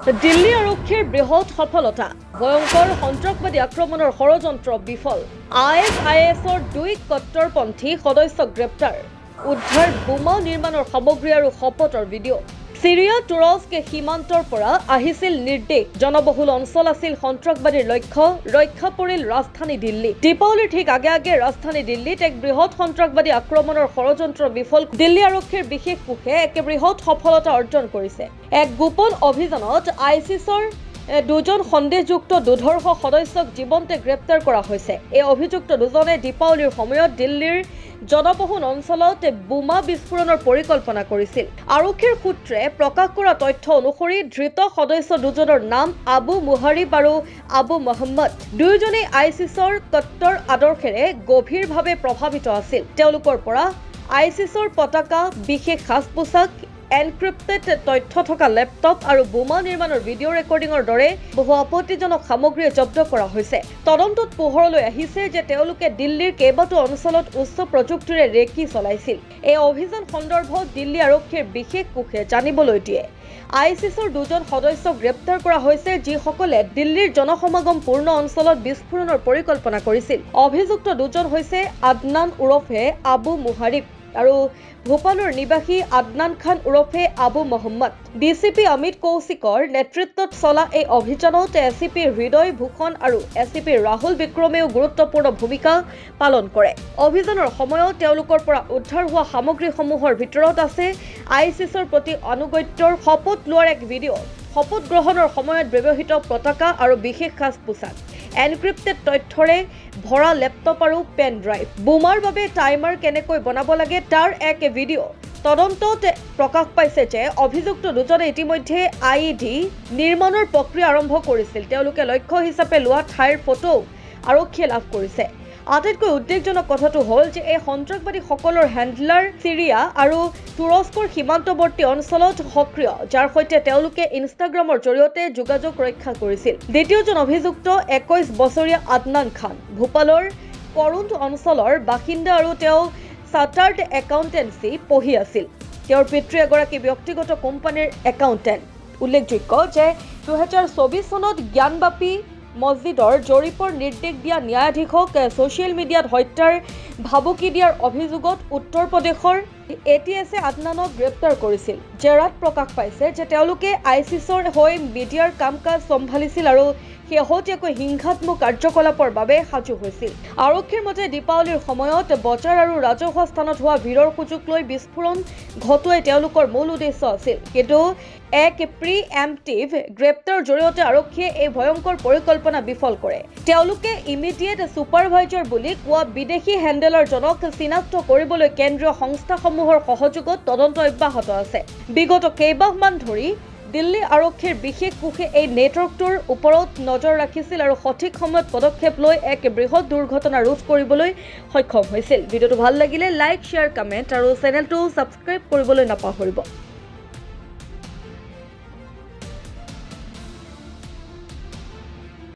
দিল্লী আৰক্ষীৰ বৃহৎ সফলতা ভয়ংকৰ সন্ত্ৰাসবাদী আক্ৰমণৰ ষড়যন্ত্ৰ বিফল ISISৰ 2 কট্টৰপন্থী সদস্য গ্ৰেপ্তাৰ উদ্ধাৰ বোমা নিৰ্মাণৰ সামগ্ৰী আৰু শপতৰ ভিডিঅ' সিৰিয়া তুৰস্ক সীমান্তৰ পৰা আহিছিল নিৰ্দেশ জনবহুল অঞ্চল আছিল সন্ত্ৰাসবাদীৰ লক্ষ্য ৰক্ষা পৰিল ৰাজধানী দিল্লী দীপাৱলীৰ ঠিক আগে ৰাজধানী দিল্লীত এক বৃহৎ সন্ত্ৰাসবাদী আক্ৰমণৰ ষড়যন্ত্ৰ বিফল দিল্লী আৰক্ষীৰ বিশেষ কোষে এক বৃহৎ সফলতা অৰ্জন কৰিছে এক গোপন অভিযানত আইসিসৰ 2জন সন্দেহযুক্ত দুধৰ্ষ সদস্যক জীৱন্তে গ্ৰেপ্তাৰ কৰা হৈছে এই অভিযুক্ত দুজনে দীপাৱলীৰ সময়ত দিল্লীৰ জনবহুল অঞ্চলত বোমা বিস্ফোৰণৰ পৰিকল্পনা কৰিছিল আৰক্ষীৰ সূত্ৰে প্ৰকাশ কৰা তথ্য অনুসৰি ধৃত সদস্য দুজনৰ নাম আবু মুহাৰিব আৰু আবু মহম্মদ দুয়োজনেই আইসিসৰ কট্টৰ আদৰ্শেৰে গভীৰভাৱে প্ৰভাৱিত আছিল তেওঁলোকৰ পৰা আইসিসৰ পতাকা বিশেষ সাজ-পোছাক এনক্ৰিপ্টেড তথ্য থকা ল্যাপটপ আৰু বোমা নিৰ্মাণৰ ভিডিঅ' ৰেকৰ্ডিংৰ দৰে বহু আপত্তিজনক সামগ্ৰী জব্দ কৰা হৈছে তদন্তত পোহৰলৈ আহিছে যে তেওঁলোকে দিল্লীৰ কেইবাটো অঞ্চলত উচ্চ প্ৰযুক্তিৰে ৰেকি চলাইছিল এই অভিযান সন্দৰ্ভত দিল্লী আৰক্ষীৰ বিশেষ কোষে জানিবলৈ দিয়ে আইসিসৰ 2জন সদস্যক গ্ৰেপ্তাৰ কৰা হৈছে যিসকলে দিল্লীৰ জনসমাগমপূৰ্ণ অঞ্চলত বিস্ফোৰণৰ পৰিকল্পনা কৰিছিল অভিযুক্ত দুজন হৈছে আদনান উৰফে আবু মুহাৰিব আৰু ভোপালৰ নিবাসী আদনান খান উৰফে আবু মহম্মদ ডিসিপি অমিত কৌশিকৰ নেতৃত্বত চলা এই অভিযানত এসিপি হৃদয় ভূষণ আৰু এসিপি ৰাহুল বিক্ৰমেও গুৰুত্বপূৰ্ণ ভূমিকা পালন কৰে অভিযানৰ সময়ত তেওঁলোকৰ পৰা উদ্ধাৰ হোৱা সামগ্ৰীসমূহৰ ভিতৰত আছে আইসিসৰ প্ৰতি অনুগত্যৰ শপত লোৱাৰ এক ভিডিঅ' শপত গ্ৰহণৰ সময়ত ব্যৱহৃত পতাকা আৰু বিশেষ সাজ-পোছাক এনক্ৰিপ্টেড তথ্যৰে ভৰা ল্যাপটপ আৰু পেন ড্ৰাইভ বোমাৰ বাবে টাইমাৰ কেনেকৈ বনাব লাগে তাৰ এক ভিডিঅ' তদন্তত প্ৰকাশ পাইছে যে অভিযুক্ত দুজনে ইতিমধ্যে আইইডি নিৰ্মাণৰ প্ৰক্ৰিয়া আৰম্ভ কৰিছিল তেওঁলোকে লক্ষ্য হিচাপে লোৱা ঠাইৰ ফটো আৰক্ষীয়ে লাভ কৰিছে আটাইতকৈ উদ্বেগজনক কথাটো হ'ল যে এই সন্ত্ৰাসবাদীসকলৰ হেণ্ডলাৰ সিৰিয়া আৰু তুৰস্কৰ সীমান্তৱৰ্তী অঞ্চলত সক্ৰিয় যাৰ সৈতে তেওঁলোকে ইনষ্টাগ্ৰামৰ জৰিয়তে যোগাযোগ ৰক্ষা কৰিছিল দ্বিতীয়জন অভিযুক্ত 21 বছৰীয়া আদনান খান ভোপালৰ পৰুন্দ অঞ্চলৰ বাসিন্দা আৰু তেওঁ চাৰ্টাৰ্ড একাউণ্টেন্সি পঢ়ি আছিল তেওঁৰ পিতৃ এগৰাকী ব্যক্তিগত কোম্পানীৰ একাউণ্টেণ্ট উল্লেখযোগ্য যে 2024 চনত জ্ঞানবাপী মছজিদৰ জৰীপৰ নিৰ্দেশ দিয়া ন্যায়াধীশক ছ'চিয়েল মিডিয়াত হত্যাৰ ভাবুকি দিয়াৰ অভিযোগত উত্তৰ প্ৰদেশৰ এটিএছে আদনানক গ্ৰেপ্তাৰ কৰিছিল জেৰাত প্ৰকাশ পাইছে যে তেওঁলোকে আইসিসৰ হৈ মিডিয়াৰ কাম-কাজ চম্ভালিছিল আৰু শেহতীয়াকৈ হিংসাত্মক কাৰ্যকলাপৰ বাবে সাজু হৈছিল আৰক্ষীৰ মতে দীপাৱলীৰ সময়ত বজাৰ আৰু ৰাজহুৱা স্থানত হোৱা ভিৰৰ সুযোগ লৈ বিস্ফোৰণ ঘটোৱাই তেওঁলোকৰ মূল উদ্দেশ্য আছিল কিন্তু এক প্ৰিএম্পটিভ গ্ৰেপ্তাৰ জৰিয়তে আৰক্ষীয়ে এই ভয়ংকৰ পৰিকল্পনা বিফল কৰে তেওঁলোকে ইমিডিয়েট ছুপাৰভাইজাৰ বুলি কোৱা বিদেশী হেণ্ডলাৰজনক চিনাক্ত কৰিবলৈ কেন্দ্ৰীয় সংস্থাসমূহৰ সহযোগত তদন্ত অব্যাহত আছে বিগত কেইবাহমান ধৰি দিল্লী আৰক্ষীৰ বিশেষ কোষে এই নেটৱৰ্কটোৰ ওপৰত নজৰ ৰাখিছিল আৰু সঠিক সময়ত পদক্ষেপ লৈ এক বৃহৎ দুৰ্ঘটনা ৰোধ কৰিবলৈ সক্ষম হৈছিল ভিডিঅ'টো ভাল লাগিলে লাইক শ্বেয়াৰ কমেণ্ট আৰু চেনেলটো ছাবস্ক্ৰাইব কৰিবলৈ নাপাহৰিব